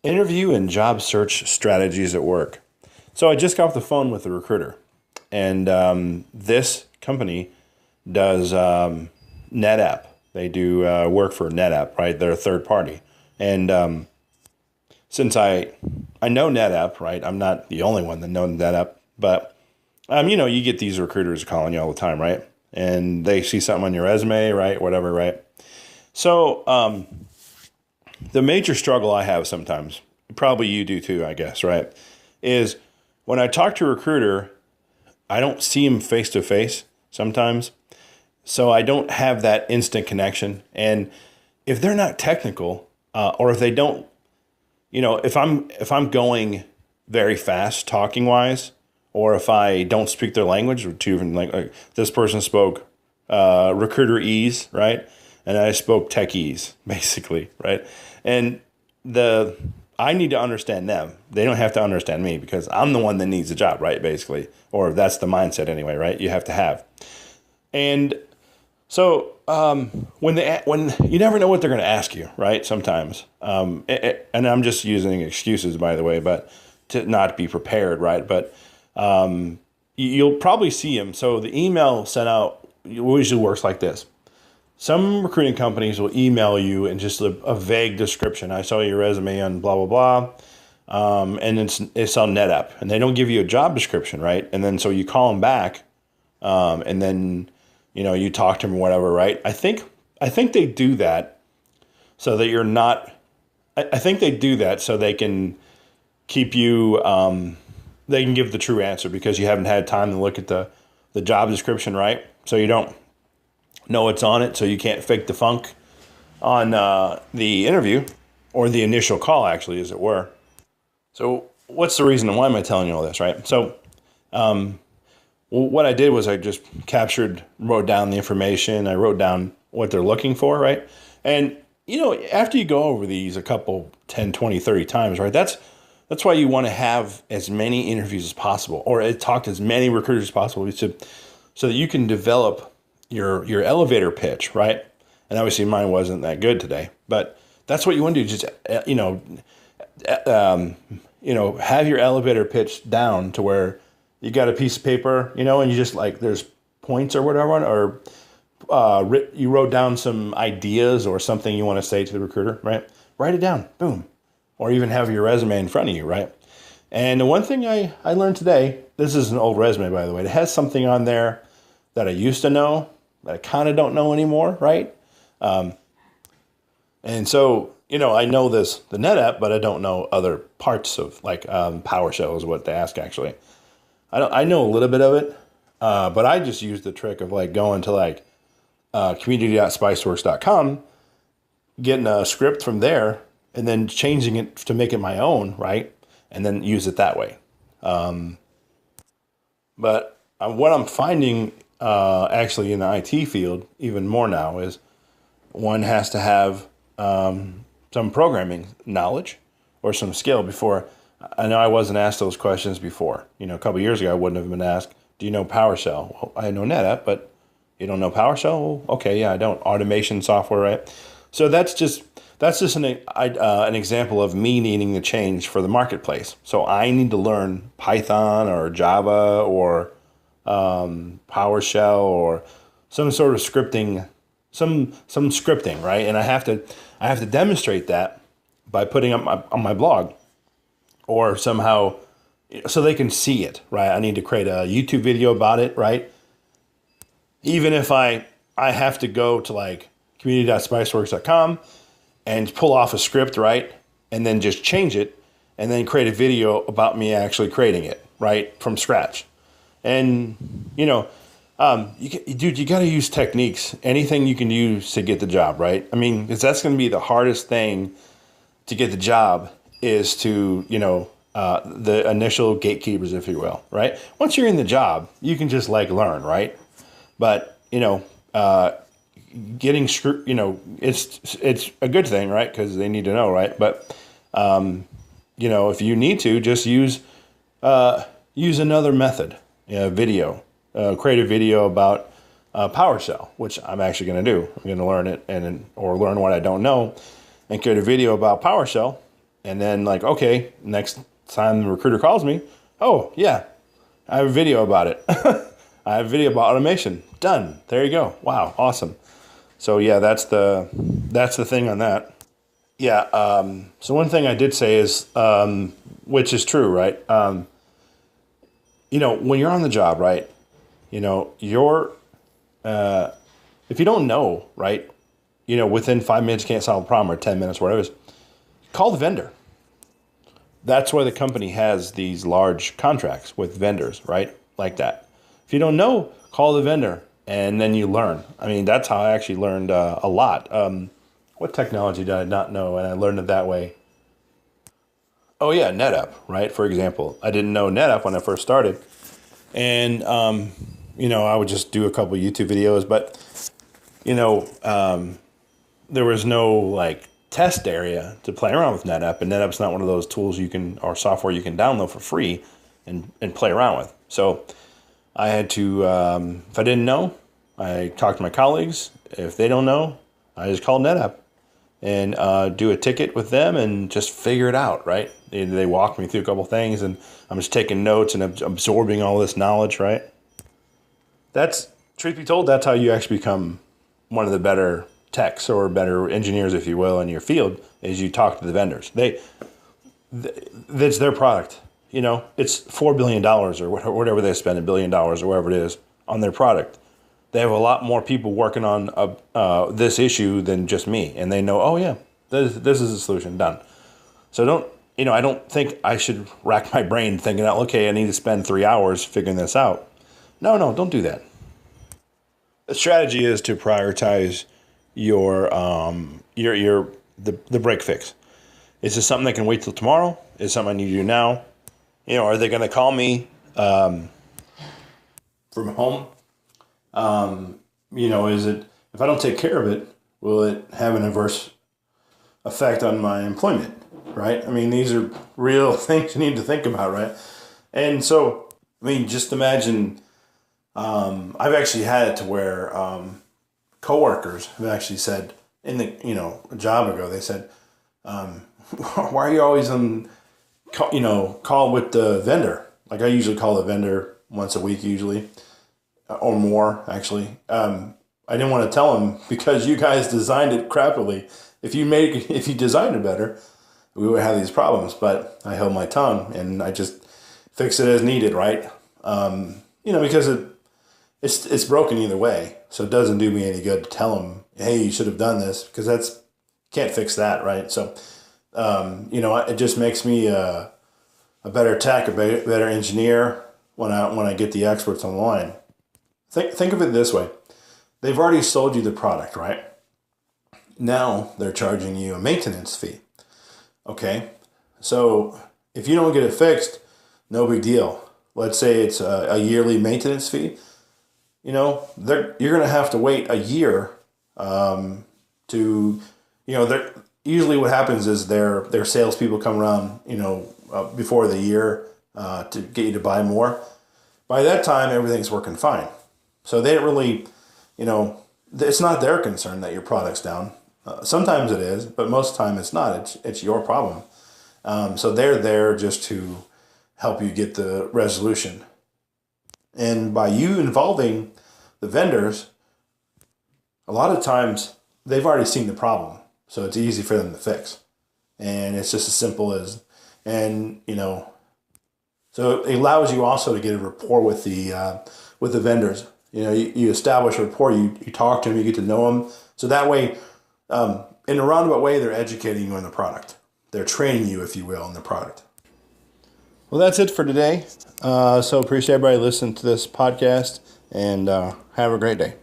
Interview and job search strategies at work. So I just got off the phone with a recruiter, and this company does NetApp. They do work for NetApp, right? They're a third party, and since I know NetApp, right? I'm not the only one that knows NetApp, but you get these recruiters calling you all the time, right? And they see something on your resume, right? Whatever, right? So the major struggle I have sometimes, probably you do too, I guess, right, is when I talk to a recruiter, I don't see him face to face sometimes. So I don't have that instant connection. And if they're not technical, or if they don't, if I'm going very fast talking wise, or if I don't speak their language, or two different like this person spoke recruiter ease, right? And I spoke tech ease, basically, right? And I need to understand them. They don't have to understand me because I'm the one that needs the job, right? Basically, or that's the mindset anyway, right? You have to have. And so when you never know what they're going to ask you, right? Sometimes, and I'm just using excuses, by the way, but to not be prepared, right? But you'll probably see them. So the email sent out usually works like this. Some recruiting companies will email you and just a vague description. I saw your resume on blah, blah, blah. And it's on NetApp and they don't give you a job description, right? And then so you call them back and then, you talk to them or whatever, right? I think they do that so that you're not, I think they do that so they can keep you, they can give the true answer because you haven't had time to look at the job description, right? So you don't know what's on it, so you can't fake the funk on the interview or the initial call, actually, as it were. So what's the reason and why am I telling you all this, right? So what I did was I just wrote down the information. I wrote down what they're looking for, right? And, after you go over these a couple, 10, 20, 30 times, right, that's why you want to have as many interviews as possible or talk to as many recruiters as possible so that you can develop your elevator pitch, right? And obviously mine wasn't that good today, but that's what you want to do. Just, have your elevator pitch down to where you got a piece of paper, and you just there's points or whatever, or you wrote down some ideas or something you want to say to the recruiter, right? Write it down, boom. Or even have your resume in front of you, right? And the one thing I learned today, this is an old resume, by the way, it has something on there that I used to know that I kind of don't know anymore, right? And so, I know the NetApp, but I don't know other parts of PowerShell is what they ask actually. I know a little bit of it, but I just use the trick of going to community.spiceworks.com, getting a script from there, and then changing it to make it my own, right? And then use it that way. But what I'm finding actually in the IT field even more now is one has to have some programming knowledge or some skill before. I know I wasn't asked those questions before. A couple of years ago I wouldn't have been asked, do you know PowerShell? Well, I know NetApp, but you don't know PowerShell? Well, okay, yeah, I don't. Automation software, right? So that's just an example of me needing to change for the marketplace. So I need to learn Python or Java or PowerShell or some sort of scripting, some scripting, right? And I have to demonstrate that by putting up on my blog or somehow so they can see it, right? I need to create a YouTube video about it, right? Even if I have to go to community.spiceworks.com and pull off a script, right? And then just change it and then create a video about me actually creating it, right? From scratch. And, you got to use techniques, anything you can use to get the job, right? I mean, because that's going to be the hardest thing to get the job is to, the initial gatekeepers, if you will, right? Once you're in the job, you can just learn, right? But, getting it's a good thing, right? Because they need to know, right? But, if you need to, just use another method. Video, create a video about PowerShell, which I'm actually going to do. I'm going to learn it or learn what I don't know and create a video about PowerShell And then like, okay, next time the recruiter calls me, oh yeah, I have a video about it. I have a video about automation. Done. There you go. Wow, awesome. So yeah, that's the thing on that. Yeah. So one thing I did say is, which is true, right? When you're on the job, right? You're if you don't know, right? Within 5 minutes you can't solve a problem, or 10 minutes, whatever it is. Call the vendor. That's why the company has these large contracts with vendors, right? Like that. If you don't know, call the vendor, and then you learn. I mean, that's how I actually learned a lot. What technology did I not know, and I learned it that way? Oh yeah, NetApp, right? For example, I didn't know NetApp when I first started, and I would just do a couple YouTube videos, but there was no like test area to play around with NetApp, and NetApp's not one of those tools or software you can download for free and play around with. So I had to, if I didn't know, I talked to my colleagues. If they don't know, I just call NetApp and do a ticket with them and just figure it out, right? They walk me through a couple things, and I'm just taking notes and absorbing all this knowledge, right? Truth be told, that's how you actually become one of the better techs or better engineers, if you will, in your field, is you talk to the vendors. It's their product. It's $4 billion or whatever they spend, $1 billion or whatever it is on their product. They have a lot more people working on this issue than just me. And they know, oh yeah, this is the solution, done. So I don't think I should rack my brain thinking, okay, I need to spend 3 hours figuring this out. No, don't do that. The strategy is to prioritize your the break fix. Is this something that can wait till tomorrow? Is it something I need to do now? Are they going to call me from home? Is it, if I don't take care of it, will it have an adverse effect on my employment? Right? I mean, these are real things you need to think about, right? And so, just imagine. I've actually had it to where coworkers have actually said a job ago, they said, why are you always on call with the vendor? Like, I usually call the vendor once a week usually, or more actually. I didn't want to tell them because you guys designed it crappily. If you designed it better, we would have these problems, but I held my tongue and I just fixed it as needed, right? Because it's broken either way, so it doesn't do me any good to tell them, hey, you should have done this, because can't fix that, right? So, it just makes me a better tech, a better engineer when I get the experts online. Think of it this way: they've already sold you the product, right? Now they're charging you a maintenance fee. Okay, so if you don't get it fixed, no big deal. Let's say it's a yearly maintenance fee. You're going to have to wait a year to, usually what happens is their salespeople come around, before the year to get you to buy more. By that time, everything's working fine. So they don't really, it's not their concern that your product's down. Sometimes it is, but most of the time it's not. It's your problem. So they're there just to help you get the resolution. And by you involving the vendors, a lot of times they've already seen the problem, so it's easy for them to fix. And it's just as simple as, so it allows you also to get a rapport with the vendors. You establish a rapport, you talk to them, you get to know them. So that way, in a roundabout way, they're educating you on the product. They're training you, if you will, on the product. Well, that's it for today. So appreciate everybody listening to this podcast, and have a great day.